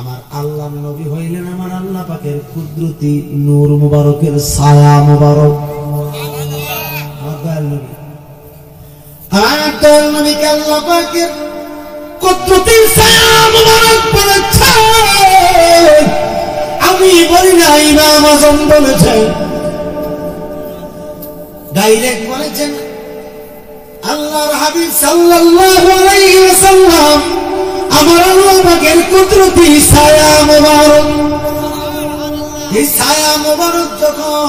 আমার আল্লাহ নবী হইলেন আমার আল্লাহ পাকের কুদরতি নূর মুবারকের ছায়া মুবারক। আমার নবীকে আল্লাহ পাকের কুদরতি ছায়া মুবারক বলেছে। আমি বলি না, ইমাম আযম বলেছেন, ডাইরেক্ট বলেছেন আল্লাহর হাবিব সাল্লাল্লাহু আলাইহি ওয়াসাল্লাম আমার আল্লাহ পাকের কুদরতি ছায়া মুবারক। এই ছায়া মুবারক যখন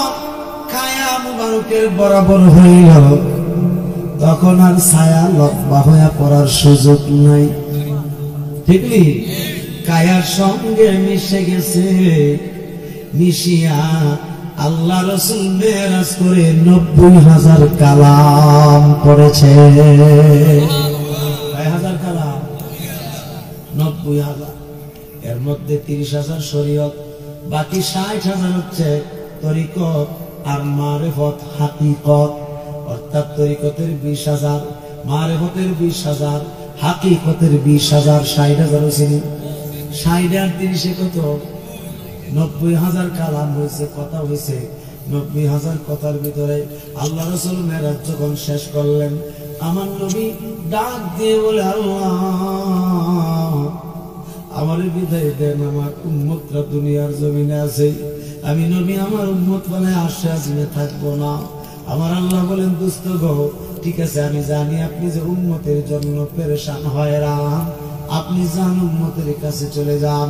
কায়া মুবারকের বরাবর হয়ে গেল, তখন আর ছায়া লম্বা হয়ে পড়ার সুযোগ নাই। ঠিক নেই? কায়ার সঙ্গে মিশে গেছে, মিশিয়া আল্লাহ রাসূল মেরাজ করে ৯০,০০০ কালাম পড়েছে। কয় হাজার কালাম? ৯০,০০০। এর মধ্যে ৩০,০০০ শরীয়ত, বাকি ৬০,০০০ হচ্ছে তরিকত আর মারিফত হাকিকত। অর্থাৎ তরিকতের ২০,০০০, মারিফতের ২০,০০০, হাকিকতের ২০,০০০, ৬০,০০০ ছিল। ৬০ আর ৩০ কত? ৯০,০০০ কালাম হয়েছে, কথা হয়েছে। ৯০,০০০ কথার ভিতরে আল্লাহ রাসূল মেরাজ যখন শেষ করলেন, আমার নবী ডাক দিয়ে বলে, আল্লাহ আমার বিদায় দেন, আমার উম্মতরা দুনিয়ার জমিনে আছে, আমি নবী আমার উম্মত বলে আসে আজমে থাকবো না। আমার আল্লাহ বলেন, দুস্থ গো, ঠিক আছে, আমি জানি আপনি যে উম্মতের জন্য পেরেশান হয়রান, আপনি যান উম্মতের কাছে চলে যান।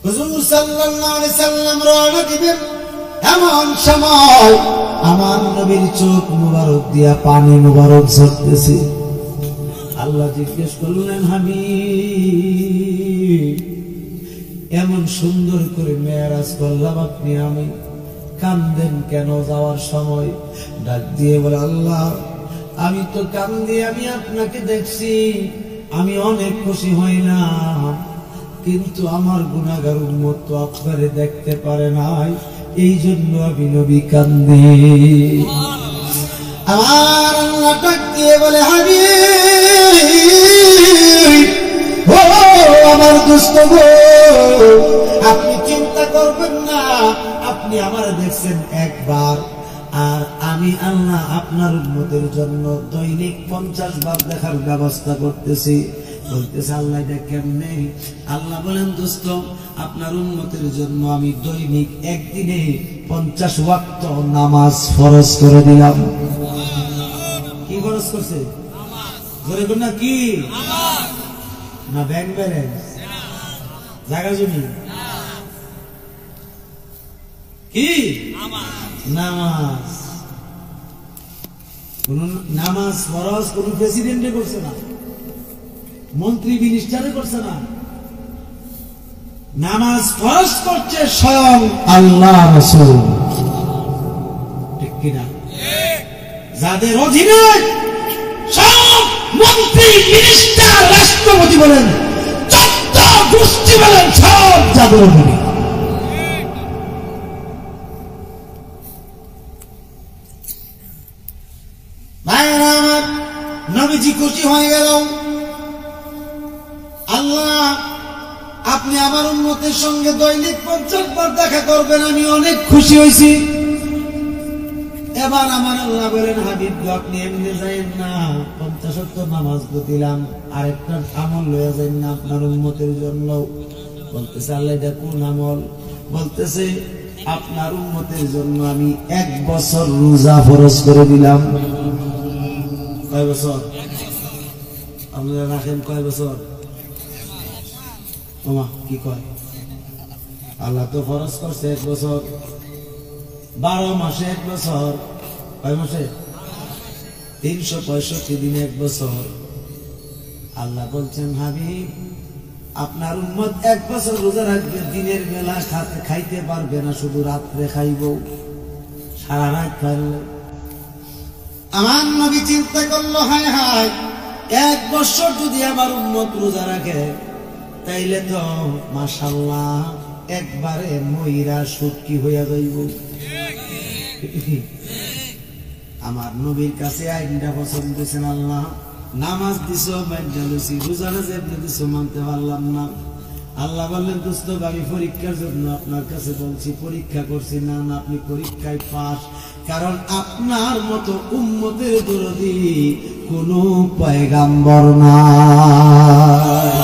হুজুর সাল্লাল্লাহু আলাইহি সাল্লাম রওনা দিবেন, এমন সময় আমার নবীর চোখ মুবারক দিয়া পানি মুবারক ঝরতেছে। আল্লাহ জিজ্ঞেস করলেন, হাবিব এমন সুন্দর করে মেরাজ করলাম আপনি, আমি কান্দেন কেন যাওয়ার সময়? ডাক দিয়ে বলে, আল্লাহ আমি তো কান্দি, আমি আপনাকে দেখছি, আমি অনেক খুশি হই না, কিন্তু আমার গুনাহগার উম্মত তো আপনারে দেখতে পারে নাই, এই জন্য আমি নবী কান্দি। আমার আল্লাহ ডাক দিয়ে বলে, হাবিব ও আমার দুষ্ট গো, আপনি চিন্তা করবেন না, আপনি আমার দেখছেন একবার, আর আমি আল্লাহ আপনার উম্মতের জন্য দৈনিক 50 বার দেখার ব্যবস্থা করতেছি। বলতেছে, আল্লাহ এটা কেমনে? আল্লাহ বলেন, দোস্ত আপনার উম্মতের জন্য আমি দৈনিক একদিনে 50 ওয়াক্ত নামাজ ফরজ করে দিলাম। কি ফরজ করছে? জোরে বল না, কি? না ব্যাংক ব্যালেন্স, জায়গা জমি, কি? নামাজ। কোন নামাজ ফরজ কোন প্রেসিডেন্টে করছে না, মন্ত্রী মিনিস্টারে করছে না, নামাজ ফরজ করছে স্বয়ং আল্লাহ রাসূল। ঠিক কিনা? যাদের অধীনে সব মন্ত্রী মিনিস্টার রাষ্ট্রপতি বলেন, 14 গোষ্ঠী বলেন, সব যাদের অধীনে। ভাইরা আমার, নবীজি খুশি হয়ে গেল, আল্লাহ আপনি আমার উম্মতের সঙ্গে দৈনিক 50 বার দেখা করবেন, আমি অনেক খুশি হয়েছি। এবার আমার আল্লাহ বলেন, হাবিব আপনি এমনি যাইেন না, 50 ওয়াক্ত নামাজ দিলাম, আরেকটা আমল লয়ে যান না আপনার উম্মতের জন্য। বলতেছে, আল্লাহ এটা কোন আমল? বলতেছে, আপনার উম্মতের জন্য আমি 1 বছর রোজা ফরজ করে দিলাম। কয় বছর? আপনারা রাখেন কয় বছর? কি কয়? আল্লাহ তো ফরজ করছে 1 বছর, 12 মাসে 1 বছর। কয় মাসে? 365 দিনে 1 বছর। আল্লাহ বলছেন, হাবিব আপনার উম্মত 1 বছর রোজা রাখবে, দিনের বেলা খাইতে পারবে না, শুধু রাত্রে খাইব, সারা রাত খাইলে। আমার নবী চিন্তা করলো, হায় হায়, 1 বছর যদি আমার উম্মত রোজা রাখে, তাইলে তো মাশাআল্লাহ একবারে ময়রা সুটকি হইয়া যাইব। আমার নবীর কাছে আইনটা পছন্দ দিয়েছেন আল্লাহ, নামাজ দিছো মাইন্ডালুসি, রোজা আপনি দিছো মানতে পারলাম না। আল্লাহ বললেন দোস্ত আমি পরীক্ষার জন্য আপনার কাছে বলছি, পরীক্ষা করছি না, না আপনি পরীক্ষায় পাস, কারণ আপনার মতো উম্মতের দরদি কোন পয়গাম্বর নাই।